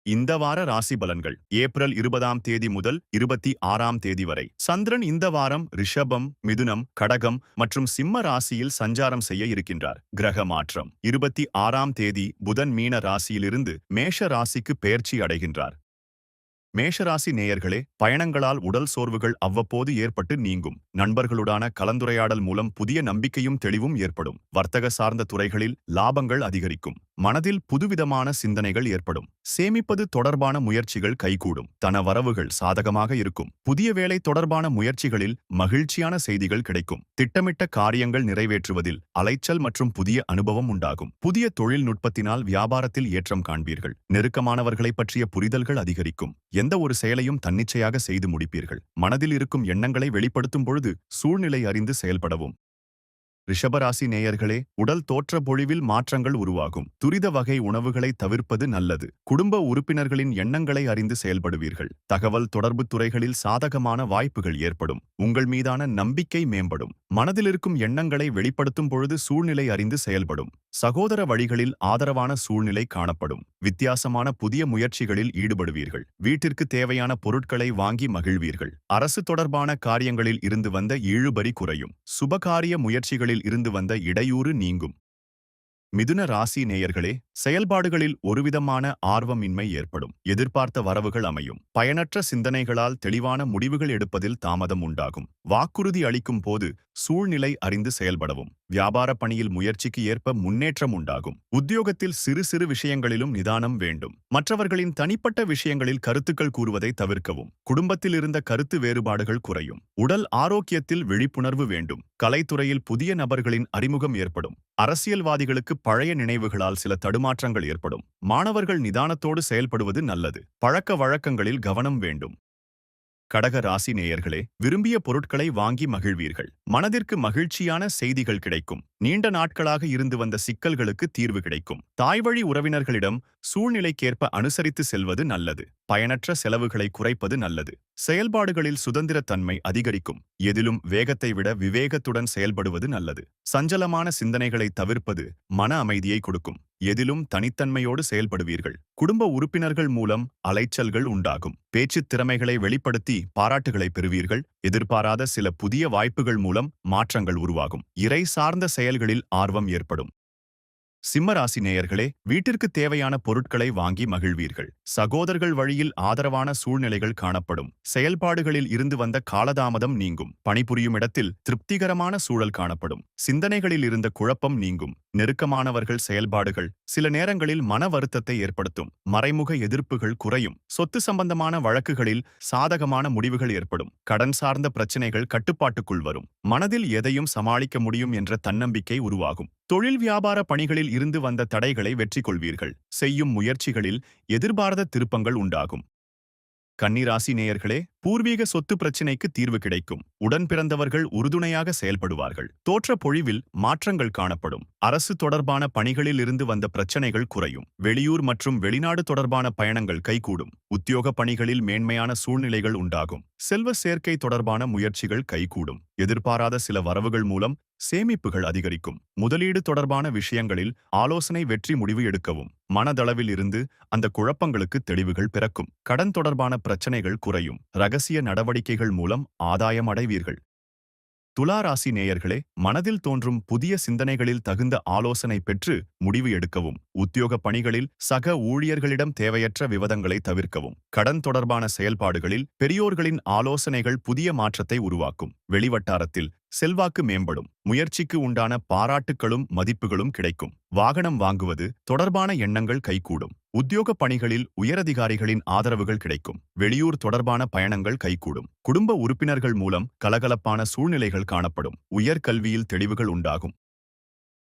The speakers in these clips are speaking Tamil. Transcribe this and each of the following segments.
இந்த வார ராசி பலன்கள் ஏப்ரல் 20ஆம் தேதி முதல் 26ஆம் தேதி வரை. சந்திரன் இந்த வாரம் ரிஷபம், மிதுனம், கடகம் மற்றும் சிம்ம ராசியில் சஞ்சாரம் செய்ய இருக்கின்றார். கிரக மாற்றம் 26ஆம் தேதி புதன் மீன ராசியிலிருந்து மேஷ ராசிக்கு பெயர்ச்சி அடைகின்றார். மேஷராசி நேயர்களே, பயணங்களால் உடல் சோர்வுகள் அவ்வப்போது ஏற்பட்டு நீங்கும். நண்பர்களுடான கலந்துரையாடல் மூலம் புதிய நம்பிக்கையும் தெளிவும் ஏற்படும். வர்த்தக சார்ந்த துறைகளில் லாபங்கள் அதிகரிக்கும். மனதில் புதுவிதமான சிந்தனைகள் ஏற்படும். சேமிப்பது தொடர்பான முயற்சிகள் கைகூடும். தன வரவுகள் சாதகமாக இருக்கும். புதிய வேலை தொடர்பான முயற்சிகளில் மகிழ்ச்சியான செய்திகள் கிடைக்கும். திட்டமிட்ட காரியங்கள் நிறைவேற்றுவதில் அலைச்சல் மற்றும் புதிய அனுபவம் உண்டாகும். புதிய தொழில்நுட்பத்தினால் வியாபாரத்தில் ஏற்றம் காண்பீர்கள். நெருக்கமானவர்களை பற்றிய புரிதல்கள் அதிகரிக்கும். எந்த ஒரு செயலையும் தன்னிச்சையாக செய்து முடிப்பீர்கள். மனதில் இருக்கும் எண்ணங்களை வெளிப்படுத்தும் பொழுது சூழ்நிலை அறிந்து செயல்படவும். ரிஷபராசி நேயர்களே, உடல் தோற்ற பொழிவில் மாற்றங்கள் உருவாகும். துரித வகை உணவுகளை தவிர்ப்பது நல்லது. குடும்ப உறுப்பினர்களின் எண்ணங்களை அறிந்து செயல்படுவீர்கள். தகவல் தொடர்பு துறைகளில் சாதகமான வாய்ப்புகள் ஏற்படும். உங்கள் மீதான நம்பிக்கை மேம்படும். மனதில் இருக்கும் எண்ணங்களை வெளிப்படுத்தும் பொழுது சூழ்நிலை அறிந்து செயல்படும். சகோதர வழிகளில் ஆதரவான சூழ்நிலை காணப்படும். வித்தியாசமான புதிய முயற்சிகளில் ஈடுபடுவீர்கள். வீட்டிற்கு தேவையான பொருட்களை வாங்கி மகிழ்வீர்கள். அரசு தொடர்பான காரியங்களில் இருந்து வந்த இழுபறி குறையும். சுபகாரிய முயற்சிகளில் இருந்து வந்த இடையூறு நீங்கும். மிதுன ராசி நேயர்களே, செயல்பாடுகளில் ஒருவிதமான ஆர்வமின்மை ஏற்படும். எதிர்பார்த்த வரவுகள் அமையும். பயனற்ற சிந்தனைகளால் தெளிவான முடிவுகள் எடுப்பதில் தாமதம் உண்டாகும். வாக்குறுதி அளிக்கும் போது சூழ்நிலை அறிந்து செயல்படவும். வியாபார பணியில் முயற்சிக்கு ஏற்ப முன்னேற்றம் உண்டாகும். உத்தியோகத்தில் சிறு சிறு விஷயங்களிலும் நிதானம் வேண்டும். மற்றவர்களின் தனிப்பட்ட விஷயங்களில் கருத்துக்கள் கூறுவதை தவிர்க்கவும். குடும்பத்தில் இருந்த கருத்து வேறுபாடுகள் குறையும். உடல் ஆரோக்கியத்தில் விழிப்புணர்வு வேண்டும். கலைத்துறையில் புதிய நபர்களின் அறிமுகம் ஏற்படும். அரசியல்வாதிகளுக்கு பழைய நினைவுகளால் சில தடுமாற்றங்கள் ஏற்படும். மாணவர்கள் நிதானத்தோடு செயல்படுவது நல்லது. பழக்க வழக்கங்களில் கவனம் வேண்டும். கடக ராசி நேயர்களே, விரும்பிய பொருட்களை வாங்கி மகிழ்வீர்கள். மனதிற்கு மகிழ்ச்சியான செய்திகள் கிடைக்கும். நீண்ட நாட்களாக இருந்து வந்த சிக்கல்களுக்கு தீர்வு கிடைக்கும். தாய்வழி உறவினர்களிடம் சூழ்நிலைக்கேற்ப அனுசரித்து செல்வது நல்லது. பயனற்ற செலவுகளை குறைப்பது நல்லது. செயல்பாடுகளில் சுதந்திரத்தன்மை அதிகரிக்கும். எதிலும் வேகத்தை விட விவேகத்துடன் செயல்படுவது நல்லது. சஞ்சலமான சிந்தனைகளை தவிர்ப்பது மன அமைதியை கொடுக்கும். எதிலும் தனித்தன்மையோடு செயல்படுவீர்கள். குடும்ப உறுப்பினர்கள் மூலம் அலைச்சல்கள் உண்டாகும். பேச்சுத் திறமைகளை வெளிப்படுத்தி பாராட்டுகளை பெறுவீர்கள். எதிர்பாராத சில புதிய வாய்ப்புகள் மூலம் மாற்றங்கள் உருவாகும். இறை சார்ந்த செயல்களில் ஆர்வம் ஏற்படும். சிம்மராசி நேயர்களே, வீட்டிற்கு தேவையான பொருட்களை வாங்கி மகிழ்வீர்கள். சகோதரர்கள் வழியில் ஆதரவான சூழ்நிலைகள் காணப்படும். செயல்பாடுகளில் இருந்து வந்த காலதாமதம் நீங்கும். பணிபுரியும் இடத்தில் திருப்திகரமான சூழல் காணப்படும். சிந்தனைகளில் இருந்த குழப்பம் நீங்கும். நெருக்கமானவர்கள் செயல்பாடுகள் சில நேரங்களில் மன வருத்தத்தை ஏற்படுத்தும். மறைமுக எதிர்ப்புகள் குறையும். சொத்து சம்பந்தமான வழக்குகளில் சாதகமான முடிவுகள் ஏற்படும். கடன் சார்ந்த பிரச்சினைகள் கட்டுப்பாட்டுக்குள் வரும். மனதில் எதையும் சமாளிக்க முடியும் என்ற தன்னம்பிக்கை உருவாகும். தொழில் வியாபார பணிகளில் இருந்து வந்த தடைகளை வெற்றி கொள்வீர்கள். செய்யும் முயற்சிகளில் எதிர்பாராத திருப்பங்கள் உண்டாகும். கன்னிராசி நேயர்களே, பூர்வீக சொத்து பிரச்சினைக்கு தீர்வு கிடைக்கும். உடன் பிறந்தவர்கள் உறுதுணையாக செயல்படுவார்கள். தோற்ற பொழிவில் மாற்றங்கள் காணப்படும். அரசு தொடர்பான பணிகளில் இருந்து வந்த பிரச்சனைகள் குறையும். வெளியூர் மற்றும் வெளிநாடு தொடர்பான பயணங்கள் கைகூடும். உத்தியோக பணிகளில் மேன்மையான சூழ்நிலைகள் உண்டாகும். செல்வ சேர்க்கை தொடர்பான முயற்சிகள் கைகூடும். எதிர்பாராத சில வரவுகள் மூலம் சேமிப்புகள் அதிகரிக்கும். முதலீடு தொடர்பான விஷயங்களில் ஆலோசனை வெற்றி முடிவு எடுக்கவும். மனதளவில் இருந்து அந்த குழப்பங்களுக்கு தெளிவுகள் பிறக்கும். கடன் தொடர்பான பிரச்சனைகள் குறையும். ரகசிய நடவடிக்கைகள் மூலம் ஆதாயம் அடைவீர்கள். துலா ராசி நேயர்களே, மனதில் தோன்றும் புதிய சிந்தனைகளில் தகுந்த ஆலோசனை பெற்று முடிவு எடுக்கவும். உத்தியோக பணிகளில் சக ஊழியர்களிடம் தேவையற்ற விவாதங்களை தவிர்க்கவும். கடன் தொடர்பான செயல்பாடுகளில் பெரியோர்களின் ஆலோசனைகள் புதிய மாற்றத்தை உருவாக்கும். வெளிவட்டாரத்தில் செல்வாக்கு மேம்படும். முயற்சிக்கு உண்டான பாராட்டுகளும் மதிப்புகளும் கிடைக்கும். வாகனம் வாங்குவது தொடர்பான எண்ணங்கள் கைகூடும். உத்தியோக பணிகளில் உயரதிகாரிகளின் ஆதரவுகள் கிடைக்கும். வெளியூர் தொடர்பான பயணங்கள் கைகூடும். குடும்ப உறுப்பினர்கள் மூலம் கலகலப்பான சூழ்நிலைகள் காணப்படும். உயர்கல்வியில் தெளிவுகள் உண்டாகும்.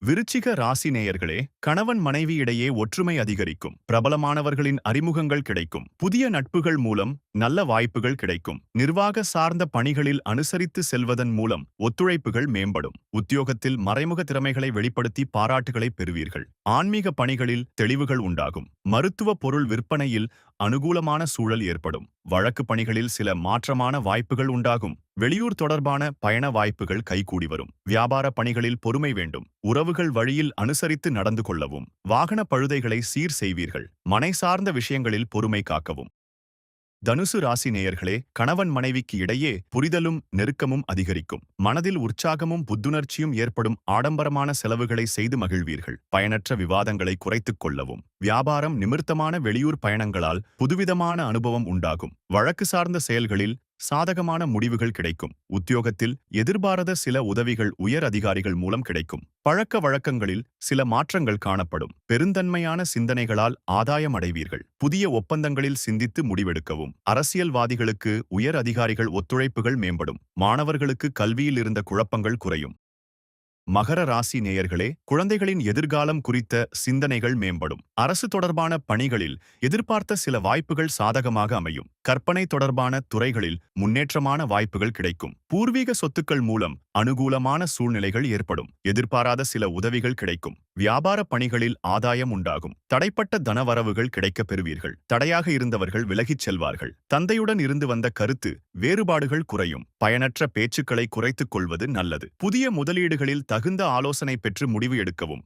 விருச்சிக ராசி நேயர்களே, கணவன் மனைவி இடையே ஒற்றுமை அதிகரிக்கும். பிரபலமானவர்களின் அறிமுகங்கள் கிடைக்கும். புதிய நட்புகள் மூலம் நல்ல வாய்ப்புகள் கிடைக்கும். நிர்வாக சார்ந்த பணிகளில் அனுசரித்து செல்வதன் மூலம் ஒத்துழைப்புகள் மேம்படும். உத்தியோகத்தில் மறைமுக திறமைகளை வெளிப்படுத்தி பாராட்டுகளை பெறுவீர்கள். ஆன்மீக பணிகளில் தெளிவுகள் உண்டாகும். மருத்துவ பொருள் விற்பனையில் அனுகூலமான சூழல் ஏற்படும். வழக்கு பணிகளில் சில மாற்றமான வாய்ப்புகள் உண்டாகும். வெளியூர் தொடர்பான பயண வாய்ப்புகள் கைகூடி வரும். வியாபார பணிகளில் பொறுமை வேண்டும். உறவுகள் வழியில் அனுசரித்து நடந்து கொள்ளவும். வாகன பழுதைகளை சீர் செய்வீர்கள். மனை சார்ந்த விஷயங்களில் பொறுமை காக்கவும். தனுசு ராசி நேயர்களே, கணவன் மனைவிக்கு இடையே புரிதலும் நெருக்கமும் அதிகரிக்கும். மனதில் உற்சாகமும் புத்துணர்ச்சியும் ஏற்படும். ஆடம்பரமான செலவுகளை செய்து மகிழ்வீர்கள். பயனற்ற விவாதங்களை குறைத்துக் கொள்ளவும். வியாபாரம் நிமிர்த்தமான வெளியூர் பயணங்களால் புதுவிதமான அனுபவம் உண்டாகும். வழக்கு சார்ந்த செயல்களில் சாதகமான முடிவுகள் கிடைக்கும். உத்தியோகத்தில் எதிர்பாராத சில உதவிகள் உயர் அதிகாரிகள் மூலம் கிடைக்கும். பழக்க வழக்கங்களில் சில மாற்றங்கள் காணப்படும். பெருந்தன்மையான சிந்தனைகளால் ஆதாயம் அடைவீர்கள். புதிய ஒப்பந்தங்களில் சிந்தித்து முடிவெடுக்கவும். அரசியல்வாதிகளுக்கு உயர் அதிகாரிகள் ஒத்துழைப்புகள் மேம்படும். மாணவர்களுக்கு கல்வியில் இருந்த குழப்பங்கள் குறையும். மகர ராசி நேயர்களே, குழந்தைகளின் எதிர்காலம் குறித்த சிந்தனைகள் மேம்படும். அரசு தொடர்பான பணிகளில் எதிர்பார்த்த சில வாய்ப்புகள் சாதகமாக அமையும். கற்பனை தொடர்பான துறைகளில் முன்னேற்றமான வாய்ப்புகள் கிடைக்கும். பூர்வீக சொத்துக்கள் மூலம் அனுகூலமான சூழ்நிலைகள் ஏற்படும். எதிர்பாராத சில உதவிகள் கிடைக்கும். வியாபார பணிகளில் ஆதாயம் உண்டாகும். தடைப்பட்ட தனவரவுகள் கிடைக்கப் பெறுவீர்கள். தடையாக இருந்தவர்கள் விலகிச் செல்வார்கள். தந்தையுடன் இருந்து வந்த கருத்து வேறுபாடுகள் குறையும். பயனற்ற பேச்சுக்களை குறைத்துக் கொள்வது நல்லது. புதிய முதலீடுகளில் தகுந்த ஆலோசனை பெற்று முடிவு எடுக்கவும்.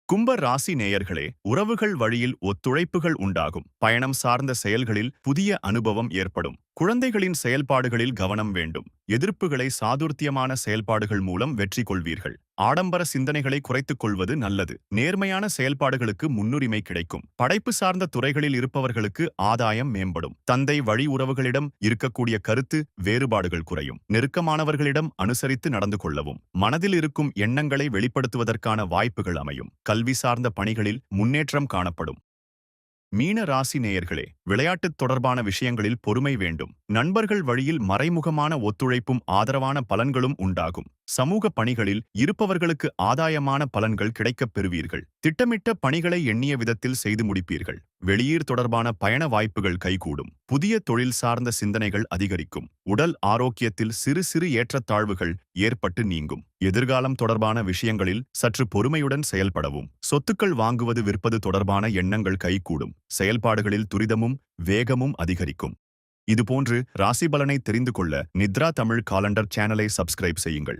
கும்ப ராசி நேயர்களே, உறவுகள் வழியில் ஒத்துழைப்புகள் உண்டாகும். பயணம் சார்ந்த செயல்களில் புதிய அனுபவம் ஏற்படும். குழந்தைகளின் செயல்பாடுகளில் கவனம் வேண்டும். எதிர்ப்புகளை சாதுர்த்தியமான செயல்பாடுகள் மூலம் வெற்றி கொள்வீர்கள். ஆடம்பர சிந்தனைகளை குறைத்துக் கொள்வது நல்லது. நேர்மையான செயல்பாடுகளுக்கு முன்னுரிமை கிடைக்கும். படைப்பு சார்ந்த துறைகளில் இருப்பவர்களுக்கு ஆதாயம் மேம்படும். தந்தை வழி உறவுகளிடம் இருக்கக்கூடிய கருத்து வேறுபாடுகள் குறையும். நெருக்கமானவர்களிடம் அனுசரித்து நடந்து கொள்ளவும். மனதில் இருக்கும் எண்ணங்களை வெளிப்படுத்துவதற்கான வாய்ப்புகள் அமையும். கல்வி சார்ந்த பணிகளில் முன்னேற்றம் காணப்படும். மீன ராசி நேயர்களே, விளையாட்டுத் தொடர்பான விஷயங்களில் பொறுமை வேண்டும். நண்பர்கள் வழியில் மறைமுகமான ஒத்துழைப்பும் ஆதரவான பலன்களும் உண்டாகும். சமூக பணிகளில் இருப்பவர்களுக்கு ஆதாயமான பலன்கள் கிடைக்கப் பெறுவீர்கள். திட்டமிட்ட பணிகளை எண்ணிய விதத்தில் செய்து முடிப்பீர்கள். வெளியீர் தொடர்பான பயண வாய்ப்புகள் கைகூடும். புதிய தொழில் சார்ந்த சிந்தனைகள் அதிகரிக்கும். உடல் ஆரோக்கியத்தில் சிறு சிறு ஏற்றத்தாழ்வுகள் ஏற்பட்டு நீங்கும். எதிர்காலம் தொடர்பான விஷயங்களில் சற்று பொறுமையுடன் செயல்படவும். சொத்துக்கள் வாங்குவது விற்பது தொடர்பான எண்ணங்கள் கைகூடும். செயல்பாடுகளில் துரிதமும் வேகமும் அதிகரிக்கும். இதுபோன்று ராசி பலனை தெரிந்து கொள்ள நித்ரா தமிழ் காலண்டர் சேனலை சப்ஸ்கிரைப் செய்யுங்கள்.